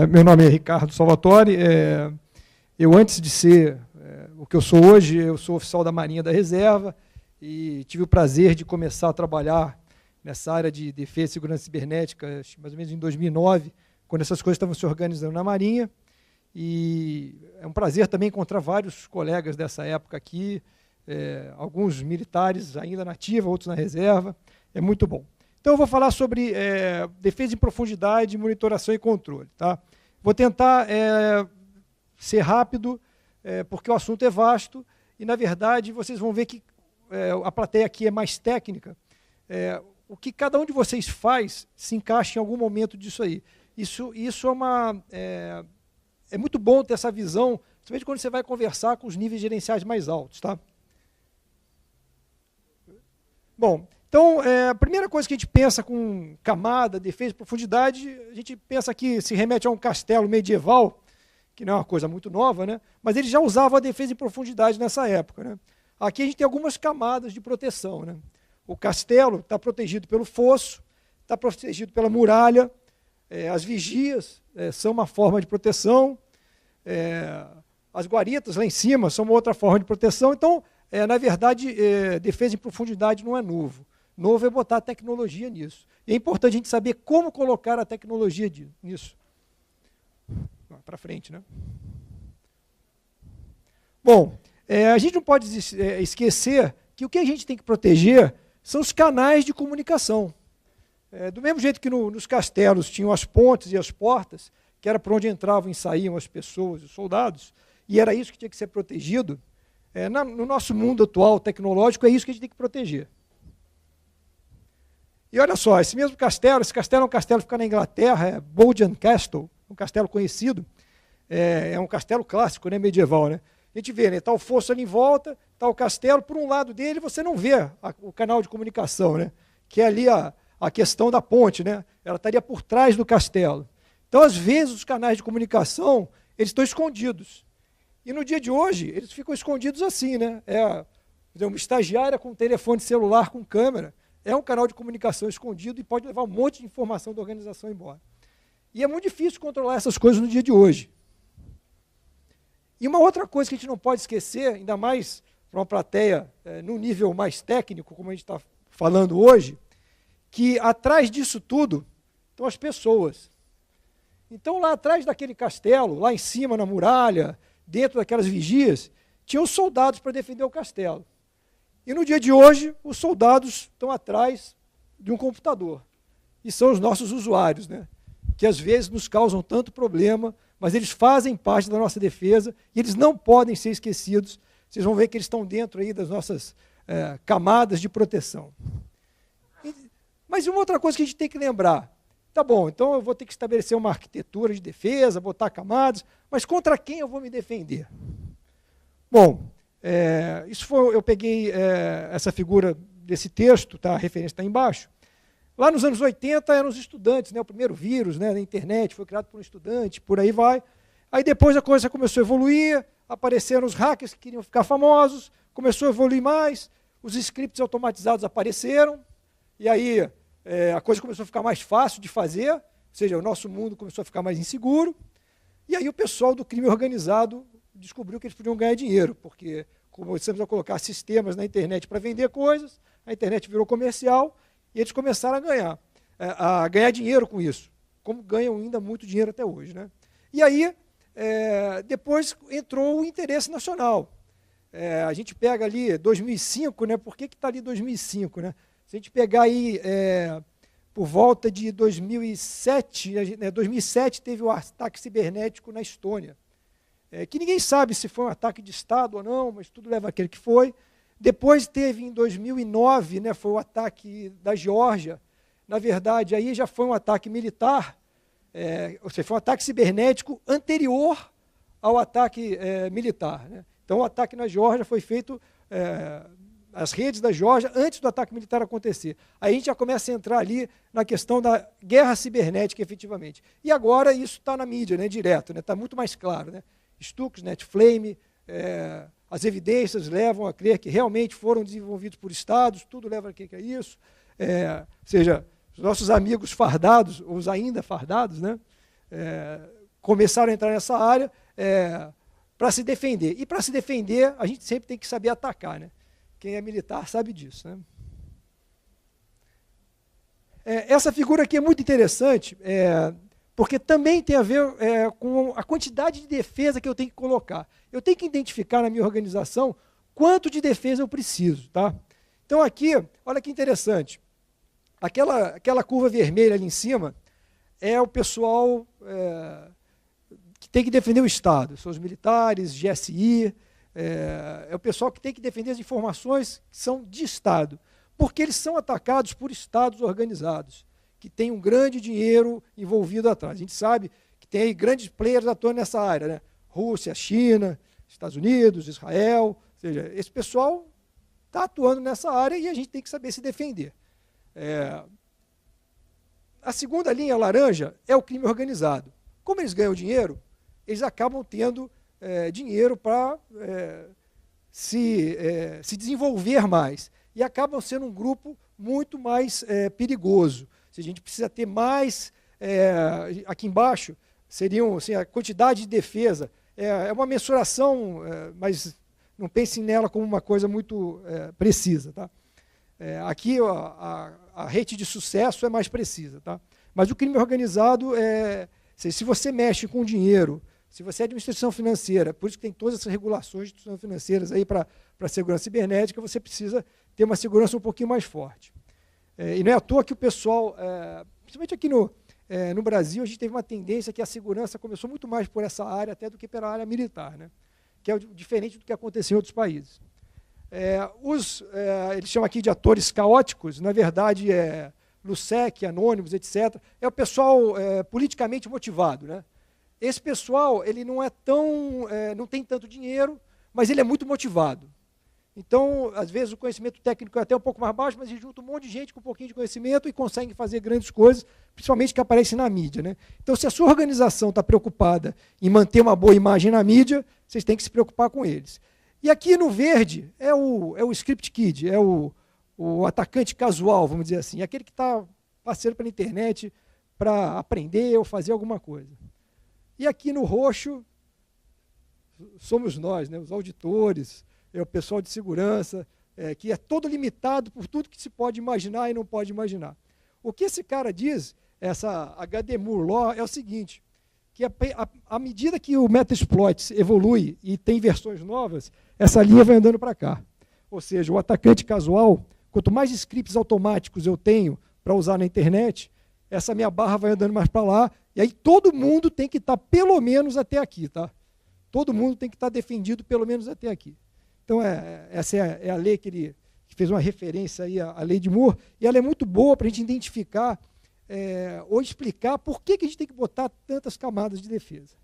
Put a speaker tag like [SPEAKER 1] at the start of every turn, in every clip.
[SPEAKER 1] Meu nome é Ricardo Salvatore. Eu, antes de ser o que eu sou hoje, eu sou oficial da Marinha da Reserva e tive o prazer de começar a trabalhar nessa área de defesa e segurança cibernética, mais ou menos em 2009, quando essas coisas estavam se organizando na Marinha. E é um prazer também encontrar vários colegas dessa época aqui, alguns militares ainda na ativa, outros na reserva. É muito bom. Então, eu vou falar sobre defesa em profundidade, monitoração e controle. Tá? Vou tentar ser rápido, porque o assunto é vasto, e, na verdade, vocês vão ver que a plateia aqui é mais técnica. O que cada um de vocês faz se encaixa em algum momento disso aí. Isso é muito bom ter essa visão, principalmente quando você vai conversar com os níveis gerenciais mais altos. Tá? Bom, então, a primeira coisa que a gente pensa com camada, defesa e profundidade, a gente pensa que se remete a um castelo medieval, que não é uma coisa muito nova, né? Mas ele já usava a defesa em profundidade nessa época. Né? Aqui a gente tem algumas camadas de proteção. Né? O castelo está protegido pelo fosso, está protegido pela muralha, as vigias são uma forma de proteção, as guaritas lá em cima são uma outra forma de proteção. Então, na verdade, defesa em profundidade não é novo. Novo é botar tecnologia nisso. E é importante a gente saber como colocar a tecnologia nisso. Para frente, né? Bom, a gente não pode esquecer que o que a gente tem que proteger são os canais de comunicação. Do mesmo jeito que nos castelos tinham as pontes e as portas, que era por onde entravam e saíam as pessoas, os soldados, e era isso que tinha que ser protegido, no nosso mundo atual tecnológico é isso que a gente tem que proteger. E olha só, esse castelo é um castelo que fica na Inglaterra, é Bolton Castle, um castelo conhecido, é um castelo clássico, né, medieval. Né? A gente vê, está o fosso ali em volta, está o castelo, por um lado dele você não vê o canal de comunicação, né, que é ali a questão da ponte, né, ela estaria por trás do castelo. Então, às vezes, os canais de comunicação eles estão escondidos. E no dia de hoje, eles ficam escondidos assim, né? Uma estagiária com um telefone celular com câmera, é um canal de comunicação escondido e pode levar um monte de informação da organização embora. E é muito difícil controlar essas coisas no dia de hoje. E uma outra coisa que a gente não pode esquecer, ainda mais para uma plateia num nível mais técnico, como a gente está falando hoje, que atrás disso tudo estão as pessoas. Então, lá atrás daquele castelo, lá em cima na muralha, dentro daquelas vigias, tinham soldados para defender o castelo. E no dia de hoje, os soldados estão atrás de um computador. E são os nossos usuários, né? Que às vezes nos causam tanto problema, mas eles fazem parte da nossa defesa e eles não podem ser esquecidos. Vocês vão ver que eles estão dentro aí das nossas camadas de proteção. Mas uma outra coisa que a gente tem que lembrar, tá bom, então eu vou ter que estabelecer uma arquitetura de defesa, botar camadas, mas contra quem eu vou me defender? Bom, eu peguei essa figura desse texto, tá? A referência está embaixo. Lá nos anos 80 eram os estudantes, né? O primeiro vírus, né, da internet foi criado por um estudante, por aí vai. Aí depois a coisa começou a evoluir, apareceram os hackers que queriam ficar famosos, começou a evoluir mais, os scripts automatizados apareceram, e aí a coisa começou a ficar mais fácil de fazer, ou seja, o nosso mundo começou a ficar mais inseguro, e aí o pessoal do crime organizado descobriu que eles podiam ganhar dinheiro, porque começamos a colocar sistemas na internet para vender coisas, a internet virou comercial, e eles começaram a ganhar dinheiro com isso, como ganham ainda muito dinheiro até hoje. Né? E aí, depois entrou o interesse nacional. A gente pega ali 2005, né? Por que está ali 2005? Né? Se a gente pegar aí por volta de 2007, 2007 teve o ataque cibernético na Estônia, que ninguém sabe se foi um ataque de Estado ou não, mas tudo leva àquele que foi. Depois teve em 2009, né, foi o ataque da Geórgia. Na verdade, aí já foi um ataque militar, ou seja, foi um ataque cibernético anterior ao ataque militar. Né? Então, o ataque na Geórgia foi feito, as redes da Geórgia, antes do ataque militar acontecer. Aí a gente já começa a entrar ali na questão da guerra cibernética, efetivamente. E agora isso está na mídia, né, direto, está muito mais claro. Né? Stuxnet, Flame, as evidências levam a crer que realmente foram desenvolvidos por estados, tudo leva a crer que é isso. Ou seja, os nossos amigos fardados, os ainda fardados, né, começaram a entrar nessa área para se defender. E para se defender, a gente sempre tem que saber atacar, né? Quem é militar sabe disso, né? Essa figura aqui é muito interessante, porque também tem a ver com a quantidade de defesa que eu tenho que colocar. Eu tenho que identificar na minha organização quanto de defesa eu preciso, tá? Então aqui, olha que interessante, aquela curva vermelha ali em cima é o pessoal que tem que defender o Estado, são os militares, GSI, é o pessoal que tem que defender as informações que são de Estado, porque eles são atacados por Estados organizados, que têm um grande dinheiro envolvido atrás. A gente sabe que tem aí grandes players atuando nessa área, né? Rússia, China, Estados Unidos, Israel, ou seja, esse pessoal está atuando nessa área e a gente tem que saber se defender. A segunda linha laranja é o crime organizado. Como eles ganham dinheiro, eles acabam tendo dinheiro para se desenvolver mais e acabam sendo um grupo muito mais perigoso. Se a gente precisa ter mais, aqui embaixo, seriam assim, a quantidade de defesa, é uma mensuração, mas não pensem nela como uma coisa muito precisa. Tá? Aqui a rede de sucesso é mais precisa. Tá? Mas o crime organizado, se você mexe com dinheiro, se você é de uma instituição financeira, por isso que tem todas essas regulações de instituições financeiras aí para a segurança cibernética, você precisa ter uma segurança um pouquinho mais forte. E não é à toa que o pessoal, principalmente aqui no Brasil, a gente teve uma tendência que a segurança começou muito mais por essa área até do que pela área militar, né? Que é diferente do que aconteceu em outros países. Eles chamam aqui de atores caóticos, na verdade LUSEC, Anônimos, etc. É o pessoal politicamente motivado, né? Esse pessoal, ele não não tem tanto dinheiro, mas ele é muito motivado. Então, às vezes, o conhecimento técnico é até um pouco mais baixo, mas ele junta um monte de gente com um pouquinho de conhecimento e consegue fazer grandes coisas, principalmente que aparecem na mídia, né? Então, se a sua organização está preocupada em manter uma boa imagem na mídia, vocês têm que se preocupar com eles. E aqui no verde é o script kid, é o atacante casual, vamos dizer assim, aquele que está passeando pela internet para aprender ou fazer alguma coisa. E aqui no roxo somos nós, né, os auditores, o pessoal de segurança, que é todo limitado por tudo que se pode imaginar e não pode imaginar. O que esse cara diz, essa HD Moore Law, é o seguinte, que à medida que o Metasploit evolui e tem versões novas, essa linha vai andando para cá. Ou seja, o atacante casual, quanto mais scripts automáticos eu tenho para usar na internet, essa minha barra vai andando mais para lá, e aí todo mundo tem que estar pelo menos até aqui. Tá? Todo mundo tem que estar defendido pelo menos até aqui. Então, essa é a lei que ele fez uma referência aí à lei de Moore, e ela é muito boa para a gente identificar ou explicar por que a gente tem que botar tantas camadas de defesa.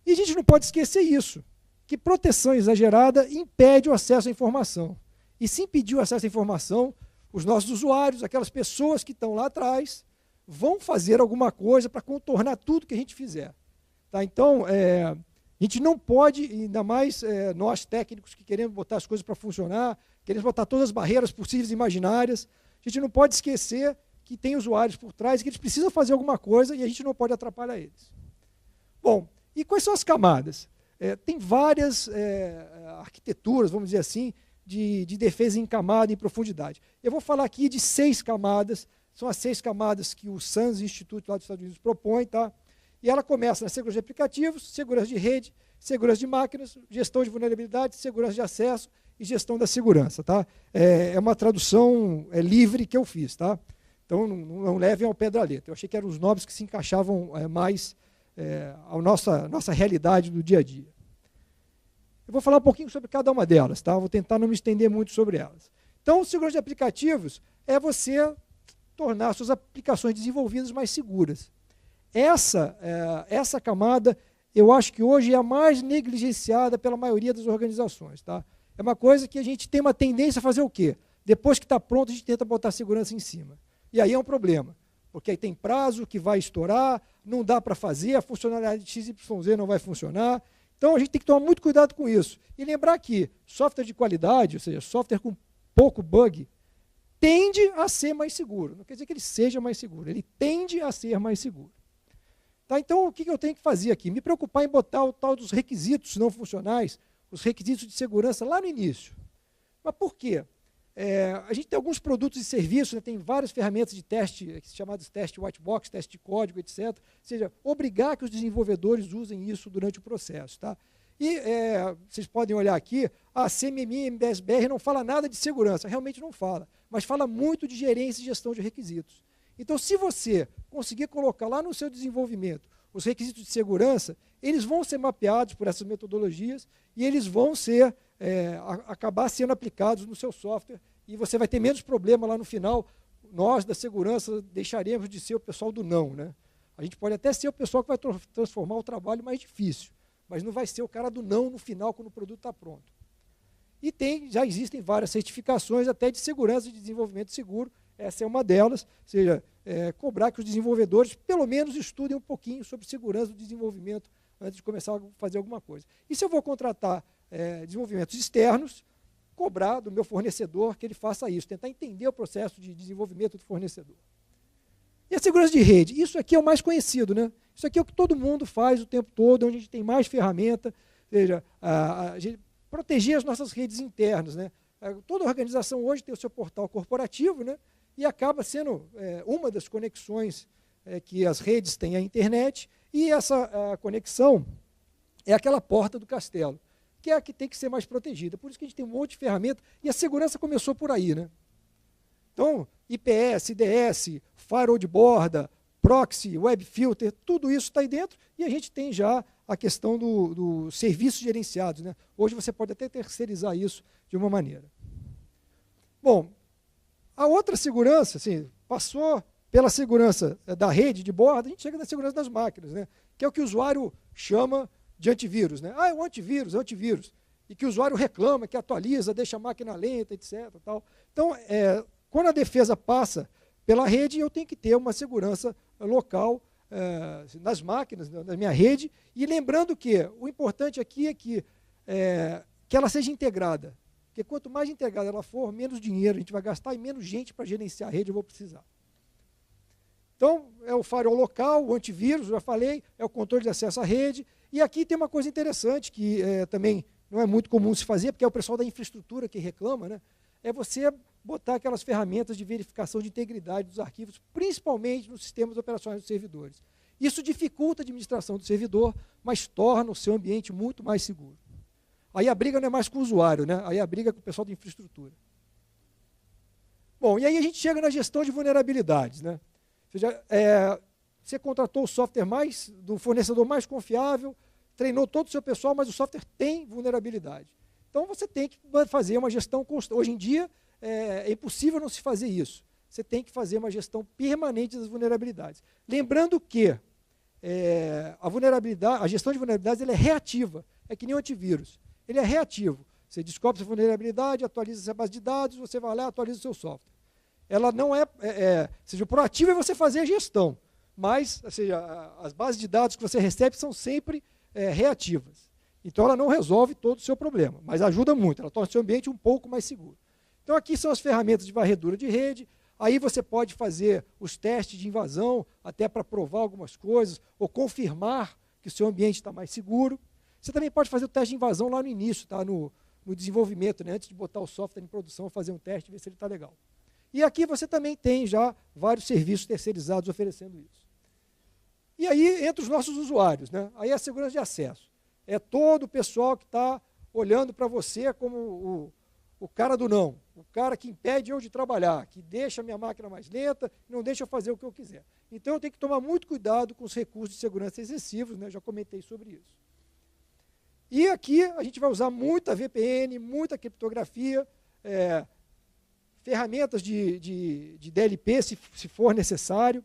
[SPEAKER 1] E a gente não pode esquecer isso, que proteção exagerada impede o acesso à informação. E se impedir o acesso à informação, os nossos usuários, aquelas pessoas que estão lá atrás, vão fazer alguma coisa para contornar tudo que a gente fizer. Tá? Então, a gente não pode, ainda mais nós técnicos que queremos botar as coisas para funcionar, queremos botar todas as barreiras possíveis e imaginárias, a gente não pode esquecer que tem usuários por trás e que eles precisam fazer alguma coisa e a gente não pode atrapalhar eles. Bom, e quais são as camadas? Tem várias arquiteturas, vamos dizer assim, de defesa em camada e em profundidade. Eu vou falar aqui de 6 camadas, são as 6 camadas que o SANS Institute lá dos Estados Unidos propõe, tá? E ela começa na segurança de aplicativos, segurança de rede, segurança de máquinas, gestão de vulnerabilidade, segurança de acesso e gestão da segurança. Tá? É uma tradução livre que eu fiz. Tá? Então, não levem ao pé da letra. Eu achei que eram os nomes que se encaixavam mais à nossa realidade do dia a dia. Eu vou falar um pouquinho sobre cada uma delas. Tá? Vou tentar não me estender muito sobre elas. Então, segurança de aplicativos é você tornar suas aplicações desenvolvidas mais seguras. Essa camada, eu acho que hoje é a mais negligenciada pela maioria das organizações. Tá? É uma coisa que a gente tem uma tendência a fazer o quê? Depois que está pronto, a gente tenta botar segurança em cima. E aí é um problema, porque aí tem prazo que vai estourar, não dá para fazer, a funcionalidade XYZ não vai funcionar. Então a gente tem que tomar muito cuidado com isso. E lembrar que software de qualidade, ou seja, software com pouco bug, tende a ser mais seguro. Não quer dizer que ele seja mais seguro, ele tende a ser mais seguro. Tá? Então, o que eu tenho que fazer aqui? Me preocupar em botar o tal dos requisitos não funcionais, os requisitos de segurança lá no início. Mas por quê? A gente tem alguns produtos e serviços, né, tem várias ferramentas de teste, chamados teste white box, teste de código, etc. Ou seja, obrigar que os desenvolvedores usem isso durante o processo. Tá? E vocês podem olhar aqui, a CMMI MBSBR não fala nada de segurança, realmente não fala, mas fala muito de gerência e gestão de requisitos. Então, se você conseguir colocar lá no seu desenvolvimento os requisitos de segurança, eles vão ser mapeados por essas metodologias e eles vão ser, acabar sendo aplicados no seu software e você vai ter menos problema lá no final. Nós, da segurança, deixaremos de ser o pessoal do não. Né? A gente pode até ser o pessoal que vai transformar o trabalho mais difícil, mas não vai ser o cara do não no final, quando o produto está pronto. E já existem várias certificações até de segurança e de desenvolvimento seguro. Essa é uma delas, ou seja, cobrar que os desenvolvedores pelo menos estudem um pouquinho sobre segurança do desenvolvimento antes de começar a fazer alguma coisa. E se eu vou contratar desenvolvimentos externos, cobrar do meu fornecedor que ele faça isso, tentar entender o processo de desenvolvimento do fornecedor. E a segurança de rede, isso aqui é o mais conhecido, né? Isso aqui é o que todo mundo faz o tempo todo, onde a gente tem mais ferramenta, ou seja, a gente proteger as nossas redes internas, né? Toda organização hoje tem o seu portal corporativo, né? E acaba sendo uma das conexões que as redes têm à internet, e essa conexão é aquela porta do castelo, que é a que tem que ser mais protegida. Por isso que a gente tem um monte de ferramenta, e a segurança começou por aí. Né? Então, IPS, IDS, firewall de borda, proxy, web filter, tudo isso está aí dentro, e a gente tem já a questão dos serviços gerenciados. Né? Hoje você pode até terceirizar isso de uma maneira. Bom, a outra segurança, assim, passou pela segurança da rede de borda, a gente chega na segurança das máquinas, né? Que é o que o usuário chama de antivírus. Né? É um antivírus, é um antivírus. E que o usuário reclama, que atualiza, deixa a máquina lenta, etc. Tal. Então, quando a defesa passa pela rede, eu tenho que ter uma segurança local nas máquinas, na minha rede, e lembrando que o importante aqui é que ela seja integrada. Porque quanto mais integrada ela for, menos dinheiro a gente vai gastar e menos gente para gerenciar a rede eu vou precisar. Então, é o firewall local, o antivírus, já falei, é o controle de acesso à rede. E aqui tem uma coisa interessante que também não é muito comum se fazer, porque é o pessoal da infraestrutura que reclama, né? É você botar aquelas ferramentas de verificação de integridade dos arquivos, principalmente nos sistemas operacionais dos servidores. Isso dificulta a administração do servidor, mas torna o seu ambiente muito mais seguro. Aí a briga não é mais com o usuário, né? Aí a briga é com o pessoal da infraestrutura. Bom, e aí a gente chega na gestão de vulnerabilidades, né? Ou seja, você contratou o software do fornecedor mais confiável, treinou todo o seu pessoal, mas o software tem vulnerabilidade. Então você tem que fazer uma gestão constante. Hoje em dia é impossível não se fazer isso. Você tem que fazer uma gestão permanente das vulnerabilidades. Lembrando que a gestão de vulnerabilidades ela é reativa, é que nem o antivírus. Ele é reativo. Você descobre essa vulnerabilidade, atualiza essa base de dados, você vai lá e atualiza o seu software. Ela não ou seja, o proativo é você fazer a gestão, mas ou seja, as bases de dados que você recebe são sempre reativas. Então ela não resolve todo o seu problema, mas ajuda muito, ela torna o seu ambiente um pouco mais seguro. Então aqui são as ferramentas de varredura de rede, aí você pode fazer os testes de invasão, até para provar algumas coisas, ou confirmar que o seu ambiente está mais seguro. Você também pode fazer o teste de invasão lá no início, tá? no desenvolvimento, né? Antes de botar o software em produção, fazer um teste e ver se ele está legal. E aqui você também tem já vários serviços terceirizados oferecendo isso. E aí entra os nossos usuários, né? Aí é a segurança de acesso. É todo o pessoal que está olhando para você como o cara do não, o cara que impede eu de trabalhar, que deixa a minha máquina mais lenta, não deixa eu fazer o que eu quiser. Então eu tenho que tomar muito cuidado com os recursos de segurança excessivos, né? Já comentei sobre isso. E aqui a gente vai usar muita VPN, muita criptografia, ferramentas de DLP, se for necessário.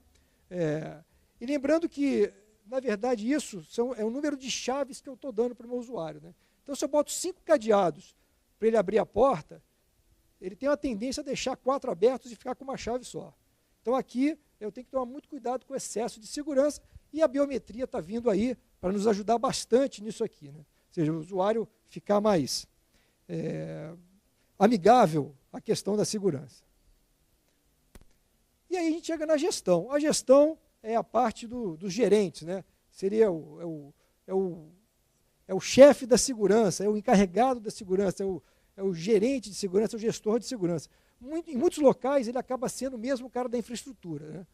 [SPEAKER 1] E lembrando que, na verdade, isso é o número de chaves que eu estou dando para o meu usuário. Né? Então, se eu boto 5 cadeados para ele abrir a porta, ele tem uma tendência a deixar 4 abertos e ficar com uma chave só. Então, aqui, eu tenho que tomar muito cuidado com o excesso de segurança, e a biometria está vindo aí para nos ajudar bastante nisso aqui. Né? Ou seja, o usuário ficar mais amigável à questão da segurança. E aí a gente chega na gestão. A gestão é a parte dos gerentes, né? seria é o chefe da segurança, é o encarregado da segurança, é o gerente de segurança, é o gestor de segurança. Em muitos locais, ele acaba sendo mesmo o cara da infraestrutura.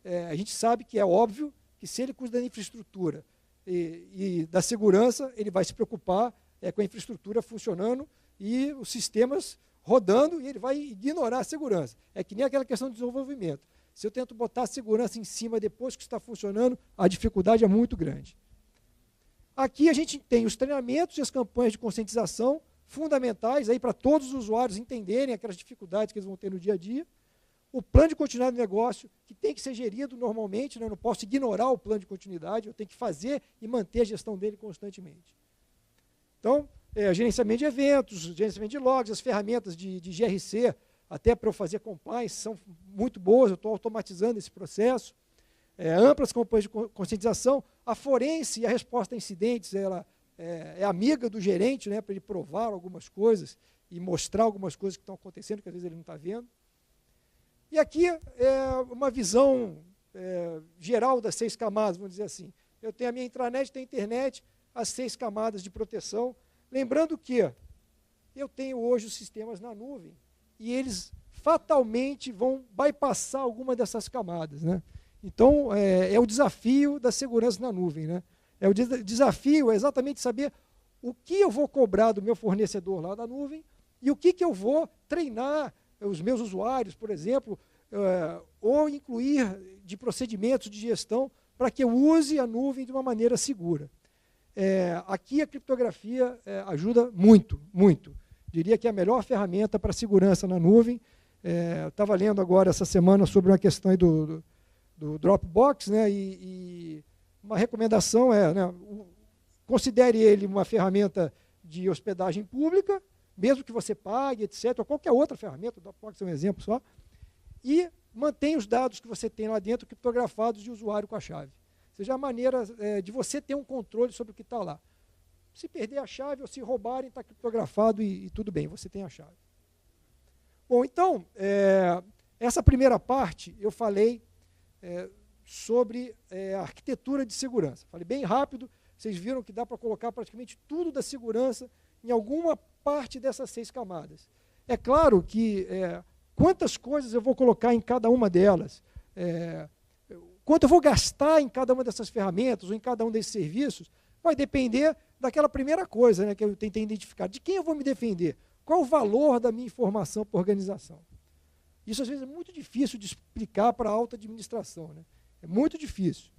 [SPEAKER 1] Né? A gente sabe que é óbvio que se ele cuida da infraestrutura e da segurança, ele vai se preocupar com a infraestrutura funcionando e os sistemas rodando, e ele vai ignorar a segurança. É que nem aquela questão do desenvolvimento. Se eu tento botar a segurança em cima depois que está funcionando, a dificuldade é muito grande. Aqui a gente tem os treinamentos e as campanhas de conscientização fundamentais para todos os usuários entenderem aquelas dificuldades que eles vão ter no dia a dia. O plano de continuidade do negócio, que tem que ser gerido normalmente, né? Eu não posso ignorar o plano de continuidade, eu tenho que fazer e manter a gestão dele constantemente. Então, gerenciamento de eventos, gerenciamento de logs, as ferramentas de GRC, até para eu fazer compliance, são muito boas, eu estou automatizando esse processo. Amplas campanhas de conscientização, a forense e a resposta a incidentes, ela é amiga do gerente, né, para ele provar algumas coisas e mostrar algumas coisas que estão acontecendo, que às vezes ele não está vendo. E aqui é uma visão geral das 6 camadas, vamos dizer assim. Eu tenho a minha intranet, tenho a internet, as 6 camadas de proteção. Lembrando que eu tenho hoje os sistemas na nuvem e eles fatalmente vão bypassar alguma dessas camadas. Né? Então, é o desafio da segurança na nuvem. Né? O desafio é exatamente saber o que eu vou cobrar do meu fornecedor lá da nuvem e o que eu vou treinar os meus usuários, por exemplo, ou incluir de procedimentos de gestão para que eu use a nuvem de uma maneira segura. Aqui a criptografia ajuda muito, muito. Diria que é a melhor ferramenta para segurança na nuvem. Eu estava lendo agora essa semana sobre uma questão aí do Dropbox, né, e uma recomendação né, considere ele uma ferramenta de hospedagem pública, mesmo que você pague, etc., ou qualquer outra ferramenta, o Dropbox é um exemplo só, e mantenha os dados que você tem lá dentro criptografados de usuário com a chave. Ou seja, a maneira de você ter um controle sobre o que está lá. Se perder a chave ou se roubarem, está criptografado e tudo bem, você tem a chave. Bom, então, essa primeira parte eu falei sobre a arquitetura de segurança. Falei bem rápido, vocês viram que dá para colocar praticamente tudo da segurança em alguma parte dessas 6 camadas. É claro que quantas coisas eu vou colocar em cada uma delas, quanto eu vou gastar em cada uma dessas ferramentas ou em cada um desses serviços, vai depender daquela primeira coisa, né, que eu tentei identificar. De quem eu vou me defender? Qual o valor da minha informação para a organização? Isso, às vezes, é muito difícil de explicar para a alta administração. Né? É muito difícil.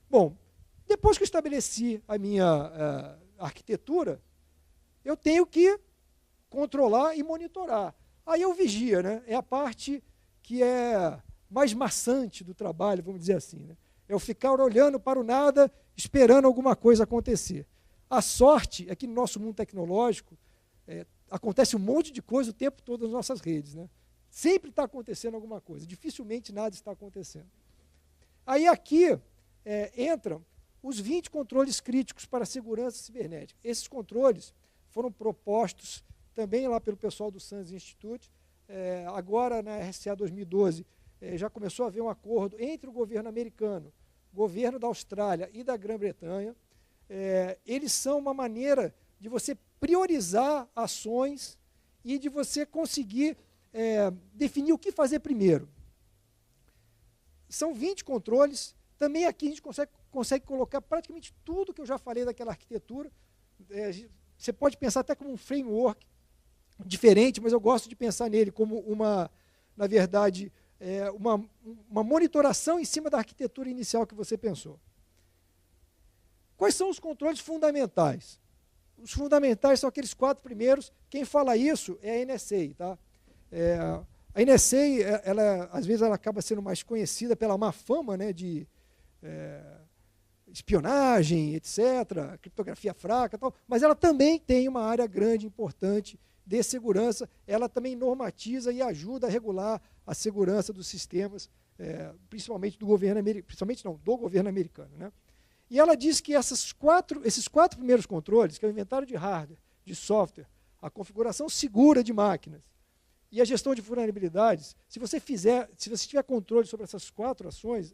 [SPEAKER 1] Bom, depois que eu estabeleci a minha arquitetura, eu tenho que controlar e monitorar. Aí eu vigia, né? É a parte que é mais maçante do trabalho, vamos dizer assim. Né? É eu ficar olhando para o nada, esperando alguma coisa acontecer. A sorte é que no nosso mundo tecnológico acontece um monte de coisa o tempo todo nas nossas redes. Né? Sempre está acontecendo alguma coisa, dificilmente nada está acontecendo. Aí aqui entram os 20 controles críticos para a segurança cibernética. Esses controles foram propostos também lá pelo pessoal do SANS Institute. Agora, na RSA 2012, já começou a haver um acordo entre o governo americano, o governo da Austrália e da Grã-Bretanha. Eles são uma maneira de você priorizar ações e de você conseguir definir o que fazer primeiro. São 20 controles. Também aqui a gente consegue colocar praticamente tudo que eu já falei daquela arquitetura. Você pode pensar até como um framework diferente, mas eu gosto de pensar nele como na verdade, uma monitoração em cima da arquitetura inicial que você pensou. Quais são os controles fundamentais? Os fundamentais são aqueles 4 primeiros. Quem fala isso é a NSA. Tá? A NSA, às vezes, ela acaba sendo mais conhecida pela má fama, né, de espionagem, etc., criptografia fraca, tal, mas ela também tem uma área grande, importante, de segurança. Ela também normatiza e ajuda a regular a segurança dos sistemas, principalmente do governo americano, principalmente não, do governo americano. Né? E ela diz que esses 4 primeiros controles, que é o inventário de hardware, de software, a configuração segura de máquinas e a gestão de vulnerabilidades, se você tiver controle sobre essas 4 ações,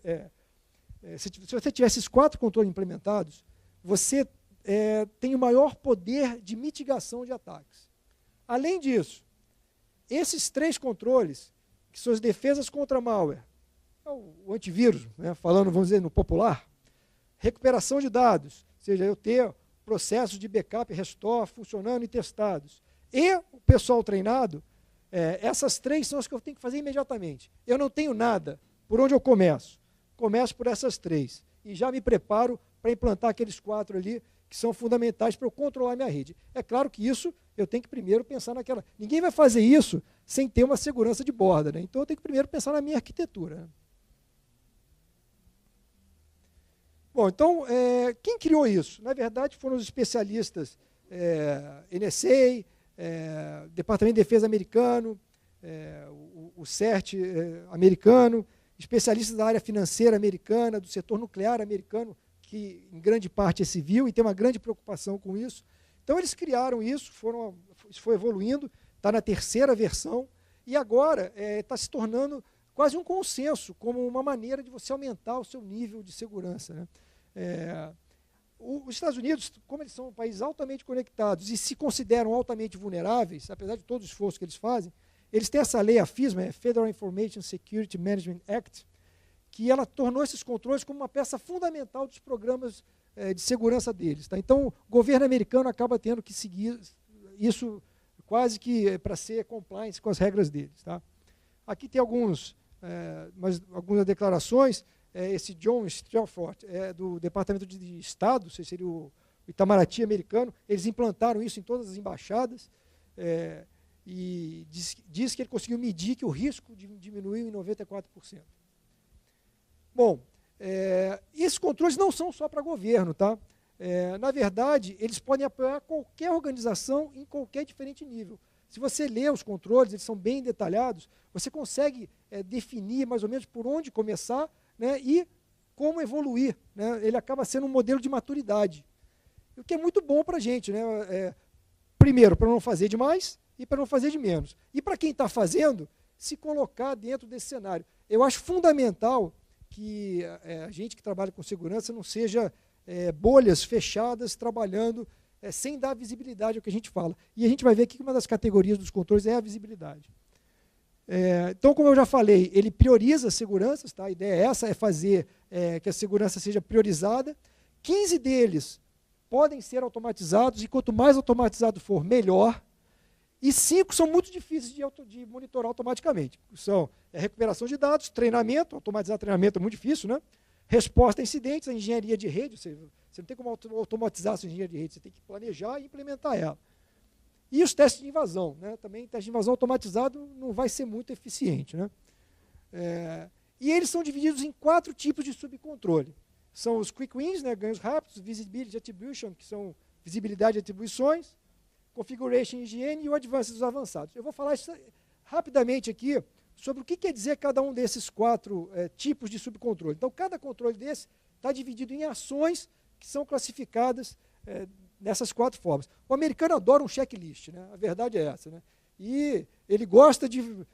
[SPEAKER 1] Se você tiver esses 4 controles implementados, você tem o maior poder de mitigação de ataques. Além disso, esses 3 controles, que são as defesas contra malware, o antivírus, né, falando, vamos dizer, no popular, recuperação de dados, ou seja, eu ter processos de backup e restore funcionando e testados, e o pessoal treinado, essas 3 são as que eu tenho que fazer imediatamente. Eu não tenho nada. Por onde eu começo? Começo por essas 3. E já me preparo para implantar aqueles 4 ali, que são fundamentais para eu controlar a minha rede. É claro que isso eu tenho que primeiro pensar naquela... Ninguém vai fazer isso sem ter uma segurança de borda, né? Então eu tenho que primeiro pensar na minha arquitetura, né? Bom, então, quem criou isso? Na verdade, foram os especialistas NSA, Departamento de Defesa americano, o CERT americano, especialistas da área financeira americana, do setor nuclear americano, que em grande parte é civil e tem uma grande preocupação com isso. Então, eles criaram isso, isso foi evoluindo, está na 3ª versão, e agora está se tornando quase um consenso, como uma maneira de você aumentar o seu nível de segurança, né? Os Estados Unidos, como eles são países altamente conectados e se consideram altamente vulneráveis, apesar de todo o esforço que eles fazem, eles têm essa lei, a FISMA, Federal Information Security Management Act, que ela tornou esses controles como uma peça fundamental dos programas de segurança deles. Tá? Então, o governo americano acaba tendo que seguir isso quase que para ser compliance com as regras deles. Tá? Aqui tem algumas declarações. Esse John Stelfort do Departamento de Estado, se seria o Itamaraty americano, eles implantaram isso em todas as embaixadas, e diz que ele conseguiu medir que o risco diminuiu em 94%. Bom, esses controles não são só para governo, tá? Na verdade, eles podem apoiar qualquer organização em qualquer diferente nível. Se você lê os controles, eles são bem detalhados, você consegue definir mais ou menos por onde começar, né, e como evoluir, né? Ele acaba sendo um modelo de maturidade, o que é muito bom para a gente, né? Primeiro, para não fazer demais e para não fazer de menos. E para quem está fazendo, se colocar dentro desse cenário. Eu acho fundamental que a gente que trabalha com segurança não seja bolhas fechadas, trabalhando sem dar visibilidade ao que a gente fala. E a gente vai ver que uma das categorias dos controles é a visibilidade. Então, como eu já falei, ele prioriza as seguranças, tá? A ideia é essa, é fazer que a segurança seja priorizada. 15 deles podem ser automatizados, e quanto mais automatizado for, melhor. E 5 são muito difíceis de monitorar automaticamente. São recuperação de dados, treinamento, automatizar treinamento é muito difícil, né? Resposta a incidentes, a engenharia de rede, você não tem como automatizar a sua engenharia de rede, você tem que planejar e implementar ela. E os testes de invasão, né? Também teste de invasão automatizado não vai ser muito eficiente, né? E eles são divididos em 4 tipos de subcontrole. São os quick wins, né? Ganhos rápidos, visibility attribution, que são visibilidade e atribuições, configuration e higiene, e o advanced, os avançados. Eu vou falar isso rapidamente aqui sobre o que quer dizer cada um desses 4 tipos de subcontrole. Então, cada controle desse está dividido em ações que são classificadas nessas 4 formas. O americano adora um checklist, né? A verdade é essa, né? E ele gosta de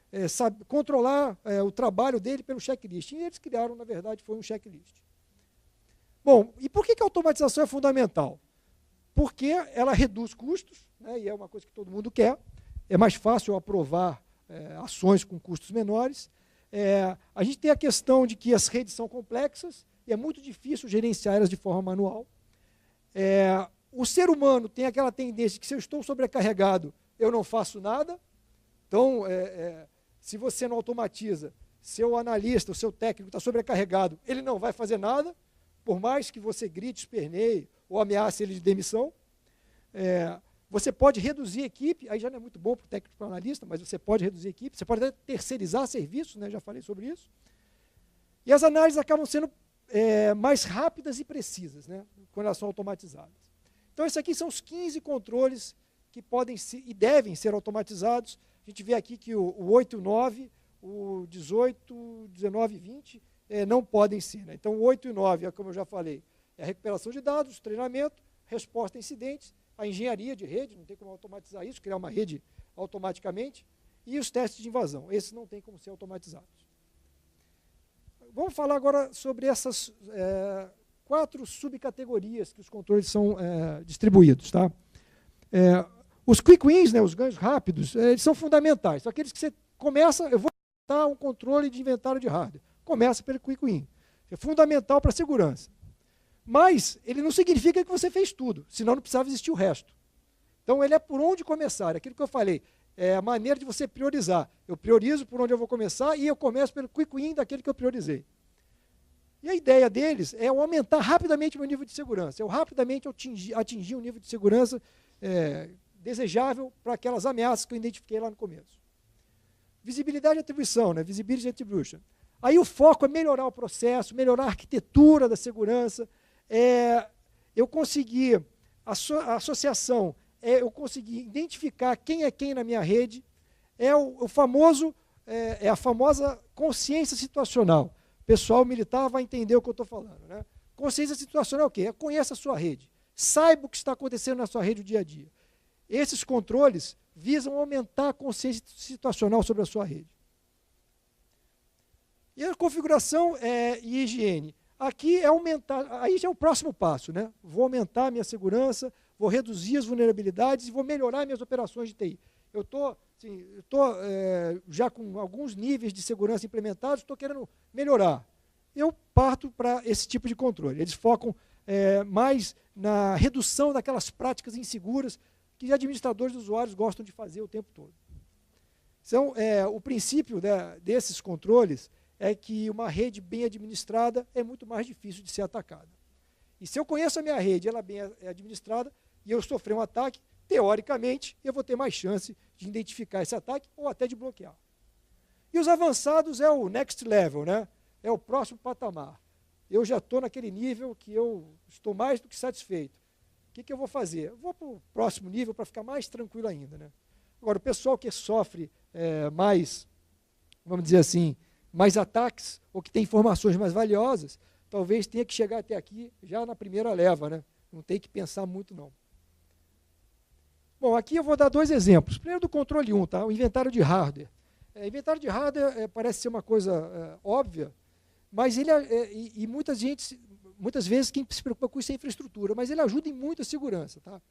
[SPEAKER 1] controlar o trabalho dele pelo checklist. E eles criaram, na verdade, foi um checklist. Bom, e por que a automatização é fundamental? Porque ela reduz custos, né? E é uma coisa que todo mundo quer. É mais fácil aprovar ações com custos menores. A gente tem a questão de que as redes são complexas e é muito difícil gerenciar elas de forma manual. O ser humano tem aquela tendência que, se eu estou sobrecarregado, eu não faço nada. Então, se você não automatiza, seu analista, o seu técnico está sobrecarregado, ele não vai fazer nada, por mais que você grite, esperneie ou ameace ele de demissão. Você pode reduzir a equipe, aí já não é muito bom para o técnico e para o analista, mas você pode reduzir a equipe, você pode até terceirizar serviços, né? Já falei sobre isso. E as análises acabam sendo mais rápidas e precisas, né? Quando elas são automatizadas. Então, esses aqui são os 15 controles que podem e devem ser automatizados. A gente vê aqui que o 8 e o 9, o 18, 19 e 20 não podem ser, né? Então, o 8 e o 9, como eu já falei, é a recuperação de dados, treinamento, resposta a incidentes, a engenharia de rede, não tem como automatizar isso, criar uma rede automaticamente, e os testes de invasão. Esses não tem como ser automatizados. vamos falar agora sobre essas 4 subcategorias que os controles são distribuídos. Tá? Os quick wins, né, os ganhos rápidos, eles são fundamentais. São aqueles que você começa, eu vou montar um controle de inventário de hardware. Começa pelo quick win. É fundamental para a segurança. Mas ele não significa que você fez tudo, senão não precisava existir o resto. Então ele é por onde começar, aquilo que eu falei, é a maneira de você priorizar. Eu priorizo por onde eu vou começar e eu começo pelo quick win daquele que eu priorizei. E a ideia deles é eu aumentar rapidamente o meu nível de segurança, eu rapidamente atingir um nível de segurança desejável para aquelas ameaças que eu identifiquei lá no começo. Visibilidade e atribuição, né? Visibility attribution. Aí o foco é melhorar o processo, melhorar a arquitetura da segurança, eu conseguir, a associação, eu conseguir identificar quem é quem na minha rede, a famosa consciência situacional. O pessoal militar vai entender o que eu estou falando. Né? Consciência situacional é o quê? Conheça a sua rede, saiba o que está acontecendo na sua rede o dia a dia. Esses controles visam aumentar a consciência situacional sobre a sua rede. E a configuração e higiene. Aqui é aumentar, aí já é o próximo passo, né? Vou aumentar a minha segurança, vou reduzir as vulnerabilidades e vou melhorar minhas operações de TI. Eu estou já com alguns níveis de segurança implementados, estou querendo melhorar. Eu parto para esse tipo de controle. Eles focam mais na redução daquelas práticas inseguras que administradores de usuários gostam de fazer o tempo todo. Então, o princípio desses controles é que uma rede bem administrada é muito mais difícil de ser atacada. E se eu conheço a minha rede, ela bem administrada, e eu sofrer um ataque, teoricamente, eu vou ter mais chance de identificar esse ataque ou até de bloquear. E os avançados é o next level, né? É o próximo patamar. Eu já estou naquele nível que eu estou mais do que satisfeito. O que eu vou fazer? Eu vou para o próximo nível para ficar mais tranquilo ainda. Né? Agora, o pessoal que sofre mais, vamos dizer assim, mais ataques, ou que tem informações mais valiosas, talvez tenha que chegar até aqui já na primeira leva, né? Não tem que pensar muito, não. Bom, aqui eu vou dar 2 exemplos. Primeiro do controle 1, tá? O inventário de hardware. Inventário de hardware parece ser uma coisa óbvia, mas ele e muitas vezes quem se preocupa com isso é a infraestrutura, mas ele ajuda em muito a segurança. Tá?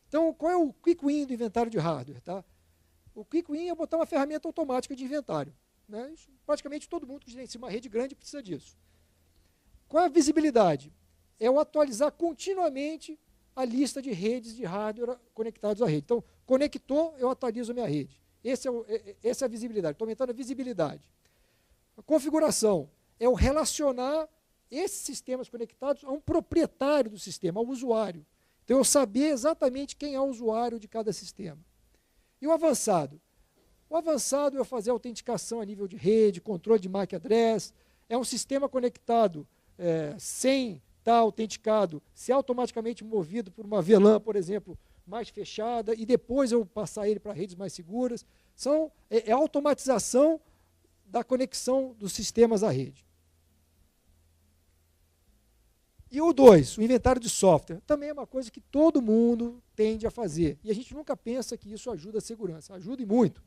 [SPEAKER 1] Então, qual é o quick win do inventário de hardware? Tá? O quick win é botar uma ferramenta automática de inventário. Né? Isso, praticamente todo mundo que gerencia uma rede grande precisa disso. Qual é a visibilidade? É eu atualizar continuamente a lista de redes de hardware conectados à rede. Então, conectou, eu atualizo a minha rede. Essa é a visibilidade, estou aumentando a visibilidade. A configuração é eu relacionar esses sistemas conectados a um proprietário do sistema, ao usuário. Então, eu saber exatamente quem é o usuário de cada sistema. E o avançado? O avançado é eu fazer autenticação a nível de rede, controle de MAC address, é um sistema conectado sem estar autenticado, ser automaticamente movido por uma VLAN, por exemplo, mais fechada, e depois eu passar ele para redes mais seguras. É a automatização da conexão dos sistemas à rede. E o 2, o inventário de software, também é uma coisa que todo mundo tende a fazer. E a gente nunca pensa que isso ajuda a segurança. Ajuda e muito.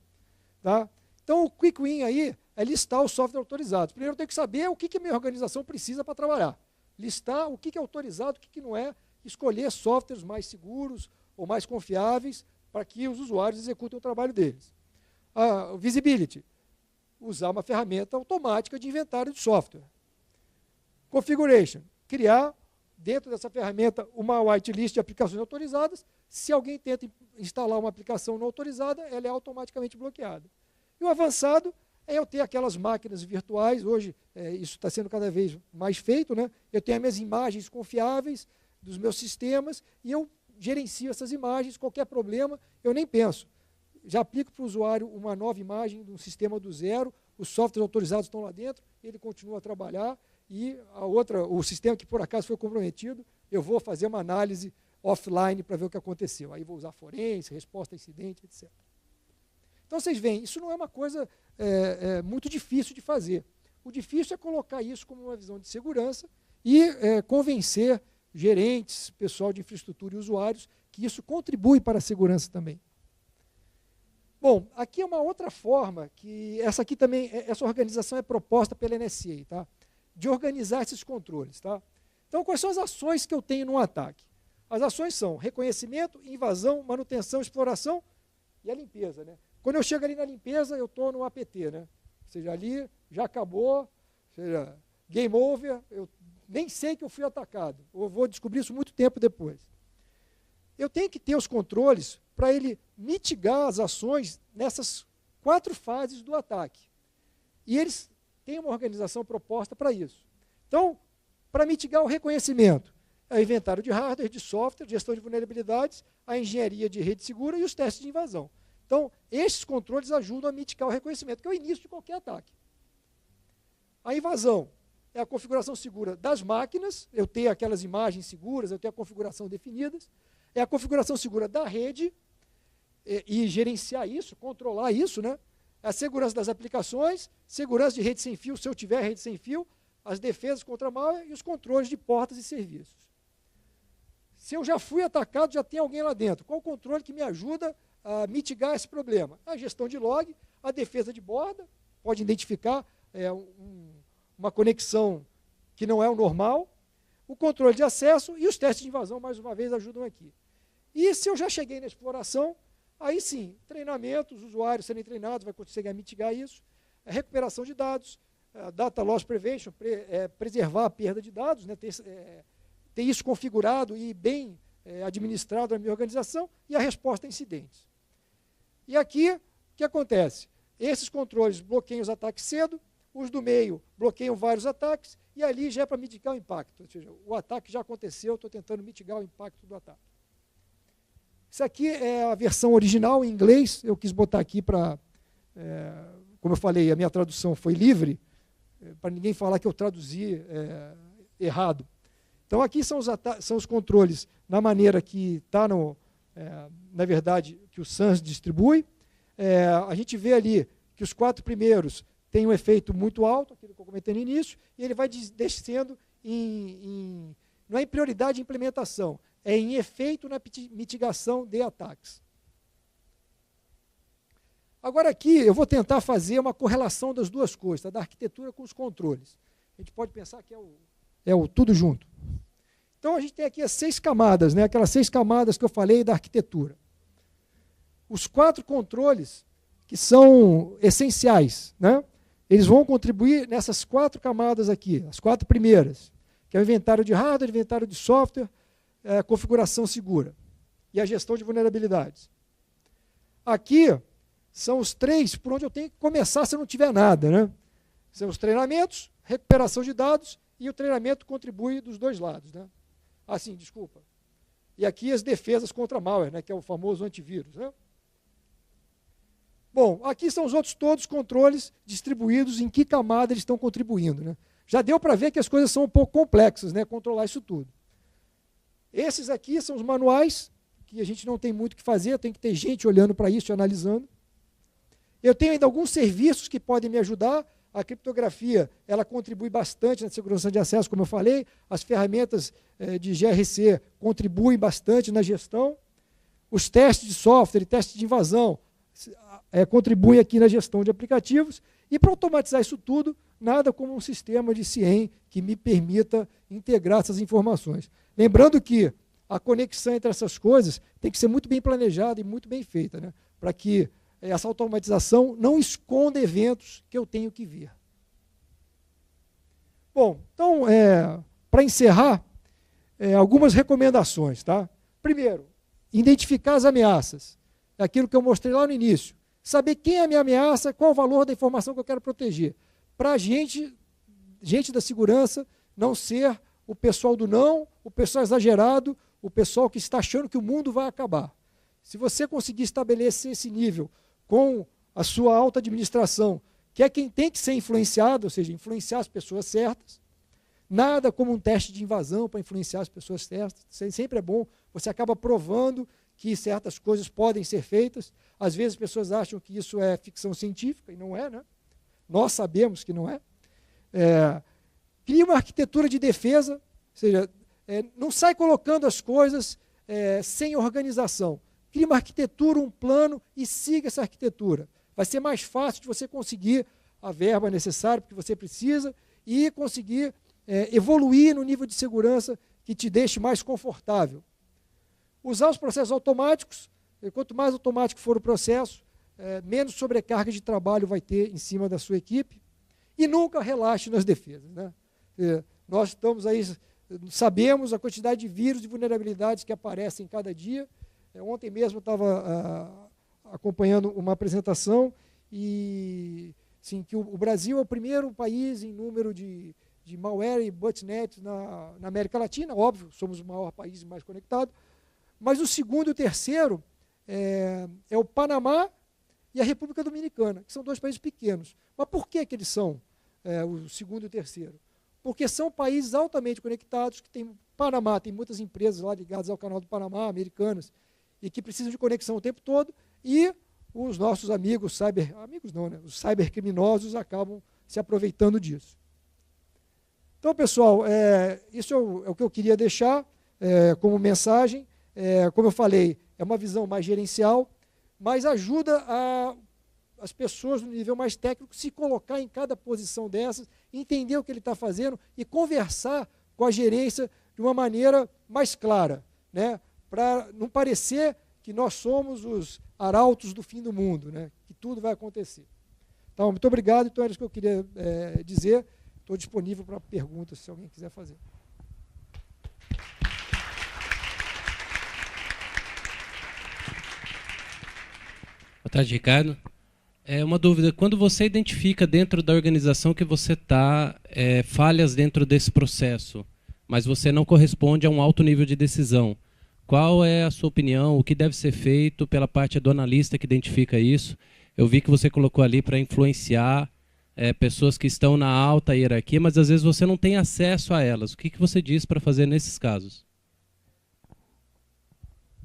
[SPEAKER 1] Tá? Então, o quick win aí é listar os softwares autorizados. Primeiro eu tenho que saber o que a minha organização precisa para trabalhar. Listar o que é autorizado, o que não é. Escolher softwares mais seguros ou mais confiáveis para que os usuários executem o trabalho deles. A visibility, usar uma ferramenta automática de inventário de software. Configuration, criar dentro dessa ferramenta uma whitelist de aplicações autorizadas. Se alguém tenta instalar uma aplicação não autorizada, ela é automaticamente bloqueada. E o avançado é eu ter aquelas máquinas virtuais, hoje isso está sendo cada vez mais feito, né? Eu tenho as minhas imagens confiáveis dos meus sistemas e eu gerencio essas imagens, qualquer problema, eu nem penso. Já aplico para o usuário uma nova imagem de um sistema do zero, os softwares autorizados estão lá dentro, ele continua a trabalhar, e o sistema que por acaso foi comprometido, eu vou fazer uma análise offline para ver o que aconteceu. Aí vou usar forense, resposta a incidente, etc. Então vocês veem, isso não é uma coisa muito difícil de fazer. O difícil é colocar isso como uma visão de segurança e convencer gerentes, pessoal de infraestrutura e usuários que isso contribui para a segurança também. Bom, aqui é uma outra forma, que essa aqui também, essa organização é proposta pela NSA, tá? de organizar esses controles. Tá? Então, quais são as ações que eu tenho num ataque? As ações são reconhecimento, invasão, manutenção, exploração e a limpeza. Né? Quando eu chego ali na limpeza, eu estou no APT. Né? Ou seja, ali já acabou, ou seja, game over, eu nem sei que eu fui atacado. Eu vou descobrir isso muito tempo depois. Eu tenho que ter os controles para ele mitigar as ações nessas 4 fases do ataque. E eles têm uma organização proposta para isso. Então, para mitigar o reconhecimento, é o inventário de hardware, de software, gestão de vulnerabilidades, a engenharia de rede segura e os testes de invasão. Então, esses controles ajudam a mitigar o reconhecimento, que é o início de qualquer ataque. A invasão é a configuração segura das máquinas, eu tenho aquelas imagens seguras, eu tenho a configuração definidas, é a configuração segura da rede, e gerenciar isso, controlar isso, né? A segurança das aplicações, segurança de rede sem fio, se eu tiver rede sem fio, as defesas contra malware e os controles de portas e serviços. Se eu já fui atacado, já tem alguém lá dentro. Qual o controle que me ajuda a mitigar esse problema? A gestão de log, a defesa de borda, pode identificar uma conexão que não é o normal, o controle de acesso e os testes de invasão, mais uma vez, ajudam aqui. E se eu já cheguei na exploração, aí sim, treinamento, os usuários serem treinados, vai conseguir mitigar isso, recuperação de dados, data loss prevention, preservar a perda de dados, né, ter isso configurado e bem administrado na minha organização, e a resposta a incidentes. E aqui, o que acontece? Esses controles bloqueiam os ataques cedo, os do meio bloqueiam vários ataques, e ali já é para mitigar o impacto. Ou seja, o ataque já aconteceu, estou tentando mitigar o impacto do ataque. Isso aqui é a versão original em inglês, eu quis botar aqui para, como eu falei, a minha tradução foi livre, para ninguém falar que eu traduzi errado. Então aqui são os controles na maneira que está, na verdade, que o SANS distribui. A gente vê ali que os 4 primeiros têm um efeito muito alto, aquilo que eu comentei no início, e ele vai descendo não é em prioridade de implementação, é em efeito na mitigação de ataques. Agora aqui eu vou tentar fazer uma correlação das duas coisas, tá? Da arquitetura com os controles. A gente pode pensar que é o tudo junto. Então a gente tem aqui as 6 camadas, né? Aquelas 6 camadas que eu falei da arquitetura. Os 4 controles que são essenciais, né? Eles vão contribuir nessas 4 camadas aqui, as 4 primeiras, que é o inventário de hardware, inventário de software, configuração segura e a gestão de vulnerabilidades. Aqui são os 3 por onde eu tenho que começar se eu não tiver nada, né? São os treinamentos, recuperação de dados, e o treinamento contribui dos 2 lados, né? Assim, desculpa. E aqui as defesas contra malware, né, que é o famoso antivírus, né? Bom, aqui são os outros todos controles distribuídos em que camada eles estão contribuindo, né? Já deu para ver que as coisas são um pouco complexas, né, controlar isso tudo. Esses aqui são os manuais, que a gente não tem muito o que fazer, tem que ter gente olhando para isso e analisando. Eu tenho ainda alguns serviços que podem me ajudar. A criptografia, ela contribui bastante na segurança de acesso, como eu falei. As ferramentas de GRC contribuem bastante na gestão. Os testes de software e testes de invasão contribuem aqui na gestão de aplicativos. E para automatizar isso tudo, nada como um sistema de CIEM que me permita integrar essas informações. Lembrando que a conexão entre essas coisas tem que ser muito bem planejada e muito bem feita, né? Para que essa automatização não esconda eventos que eu tenho que ver. Bom, então, para encerrar, algumas recomendações. Tá? Primeiro, identificar as ameaças. É aquilo que eu mostrei lá no início. Saber quem é a minha ameaça, qual o valor da informação que eu quero proteger. Para a gente da segurança, não ser o pessoal do não, o pessoal exagerado, o pessoal que está achando que o mundo vai acabar. Se você conseguir estabelecer esse nível com a sua alta administração, que é quem tem que ser influenciado, ou seja, influenciar as pessoas certas, nada como um teste de invasão para influenciar as pessoas certas, sempre é bom, você acaba provando que certas coisas podem ser feitas, às vezes as pessoas acham que isso é ficção científica, e não é, né? Nós sabemos que não é. Cria uma arquitetura de defesa, ou seja, não sai colocando as coisas sem organização. Cria uma arquitetura, um plano e siga essa arquitetura. Vai ser mais fácil de você conseguir a verba necessária, porque você precisa, e conseguir evoluir no nível de segurança que te deixe mais confortável. Usar os processos automáticos, quanto mais automático for o processo, menos sobrecarga de trabalho vai ter em cima da sua equipe, e nunca relaxe nas defesas, né? Nós estamos aí, sabemos a quantidade de vírus e vulnerabilidades que aparecem cada dia. Ontem mesmo eu estava acompanhando uma apresentação e sim, que o Brasil é o primeiro país em número de malware e botnet na América Latina, óbvio, somos o maior país mais conectado, mas o segundo e o terceiro é o Panamá e a República Dominicana, que são dois países pequenos. Mas por que eles são o segundo e o terceiro? Porque são países altamente conectados, que tem Panamá, tem muitas empresas lá ligadas ao canal do Panamá, americanas, e que precisam de conexão o tempo todo, e os nossos amigos, os cybercriminosos acabam se aproveitando disso. Então, pessoal, isso é o que eu queria deixar como mensagem. Como eu falei, é uma visão mais gerencial, mas ajuda as pessoas no nível mais técnico se colocar em cada posição dessas, entender o que ele está fazendo e conversar com a gerência de uma maneira mais clara, né? Para não parecer que nós somos os arautos do fim do mundo, né? Que tudo vai acontecer. Então, muito obrigado. Então, era isso que eu queria dizer. Estou disponível para perguntas, se alguém quiser fazer.
[SPEAKER 2] Boa tarde, Ricardo. Uma dúvida, quando você identifica dentro da organização que você está falhas dentro desse processo, mas você não corresponde a um alto nível de decisão, qual é a sua opinião, o que deve ser feito pela parte do analista que identifica isso? Eu vi que você colocou ali para influenciar pessoas que estão na alta hierarquia, mas às vezes você não tem acesso a elas. O que você diz para fazer nesses casos?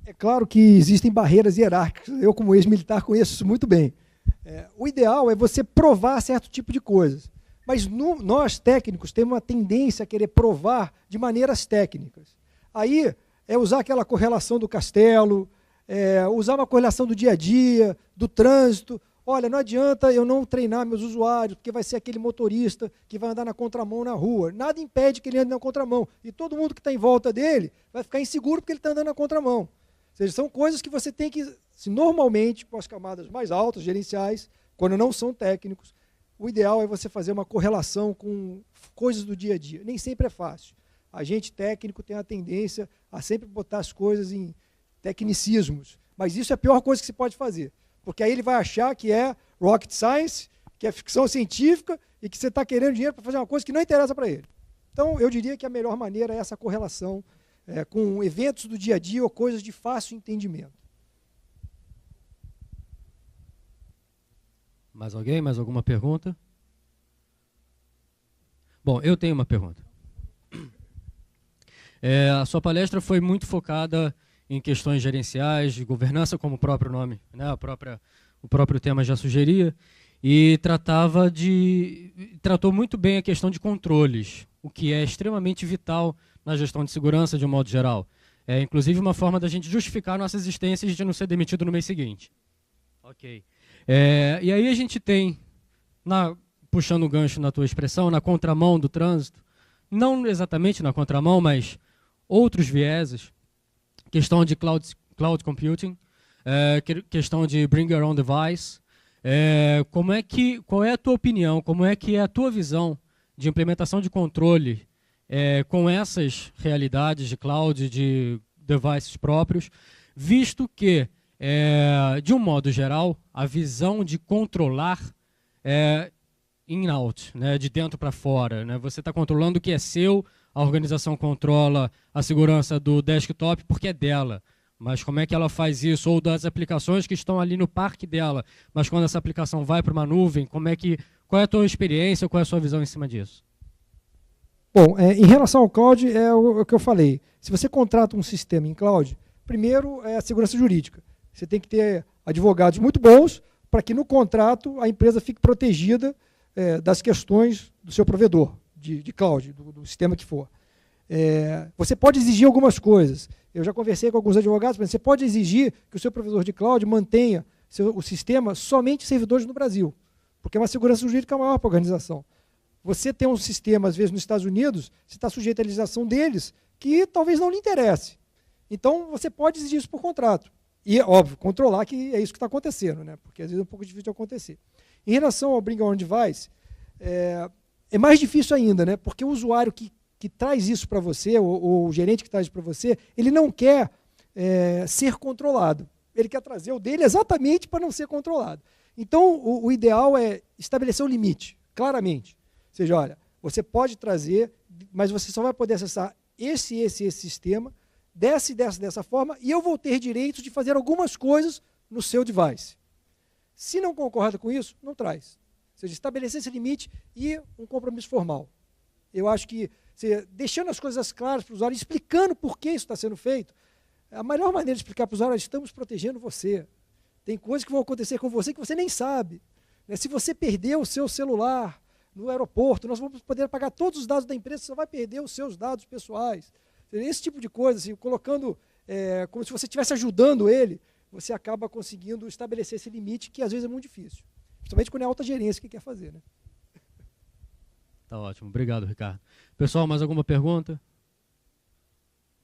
[SPEAKER 1] É claro que existem barreiras hierárquicas. Eu, como ex-militar, conheço isso muito bem. O ideal é você provar certo tipo de coisas. Mas nós, técnicos, temos uma tendência a querer provar de maneiras técnicas. Aí é usar aquela correlação do castelo, usar uma correlação do dia a dia, do trânsito. Olha, não adianta eu não treinar meus usuários, porque vai ser aquele motorista que vai andar na contramão na rua. Nada impede que ele ande na contramão. E todo mundo que está em volta dele vai ficar inseguro porque ele está andando na contramão. Ou seja, são coisas que você tem que, normalmente, com as camadas mais altas, gerenciais, quando não são técnicos, o ideal é você fazer uma correlação com coisas do dia a dia. Nem sempre é fácil. A gente técnico tem a tendência a sempre botar as coisas em tecnicismos. Mas isso é a pior coisa que se pode fazer. Porque aí ele vai achar que é rocket science, que é ficção científica e que você está querendo dinheiro para fazer uma coisa que não interessa para ele. Então, eu diria que a melhor maneira é essa correlação com eventos do dia a dia ou coisas de fácil entendimento.
[SPEAKER 3] Mais alguém? Mais alguma pergunta? Bom, eu tenho uma pergunta. A sua palestra foi muito focada em questões gerenciais, de governança, como o próprio nome, né, o próprio tema já sugeria, e tratou muito bem a questão de controles, o que é extremamente vital na gestão de segurança de um modo geral. É inclusive uma forma da gente justificar nossa existência de não ser demitido no mês seguinte. Ok. E aí a gente tem, puxando o gancho na tua expressão, na contramão do trânsito, não exatamente na contramão, mas outros vieses, questão de cloud computing, questão de bring your own device. Qual é a tua opinião, como é que é a tua visão de implementação de controle com essas realidades de cloud, de devices próprios, visto que, de um modo geral, a visão de controlar é in-out, né, de dentro para fora, né? Você está controlando o que é seu, a organização controla a segurança do desktop porque é dela. Mas como é que ela faz isso? Ou das aplicações que estão ali no parque dela, mas quando essa aplicação vai para uma nuvem, qual é a tua experiência, qual é a sua visão em cima disso?
[SPEAKER 1] Bom, em relação ao cloud, é o que eu falei. Se você contrata um sistema em cloud, primeiro é a segurança jurídica. Você tem que ter advogados muito bons para que no contrato a empresa fique protegida das questões do seu provedor de cloud, do sistema que for. Você pode exigir algumas coisas. Eu já conversei com alguns advogados, mas você pode exigir que o seu provedor de cloud mantenha o sistema somente servidores no Brasil, porque é uma segurança jurídica maior para a organização. Você tem um sistema, às vezes, nos Estados Unidos, você está sujeito à legislação deles, que talvez não lhe interesse. Então, você pode exigir isso por contrato. E, óbvio, controlar que é isso que está acontecendo, né? Porque às vezes é um pouco difícil de acontecer. Em relação ao Bring Your Own Device, é mais difícil ainda, né? Porque o usuário que traz isso para você, ou o gerente que traz isso para você, ele não quer ser controlado. Ele quer trazer o dele exatamente para não ser controlado. Então, o ideal é estabelecer um limite, claramente. Ou seja, olha, você pode trazer, mas você só vai poder acessar esse sistema, dessa forma, e eu vou ter direito de fazer algumas coisas no seu device. Se não concorda com isso, não traz. Ou seja, estabelecer esse limite e um compromisso formal. Eu acho que, deixando as coisas claras para o usuário, explicando por que isso está sendo feito, a melhor maneira de explicar para o usuário é: estamos protegendo você. Tem coisas que vão acontecer com você que você nem sabe. Se você perder o seu celular no aeroporto, nós vamos poder pagar todos os dados da empresa, você só vai perder os seus dados pessoais. Esse tipo de coisa, assim, colocando como se você estivesse ajudando ele, você acaba conseguindo estabelecer esse limite, que às vezes é muito difícil. Principalmente quando é alta gerência que quer fazer, né?
[SPEAKER 3] Tá ótimo, obrigado, Ricardo. Pessoal, mais alguma pergunta?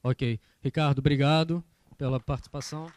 [SPEAKER 3] Ok. Ricardo, obrigado pela participação.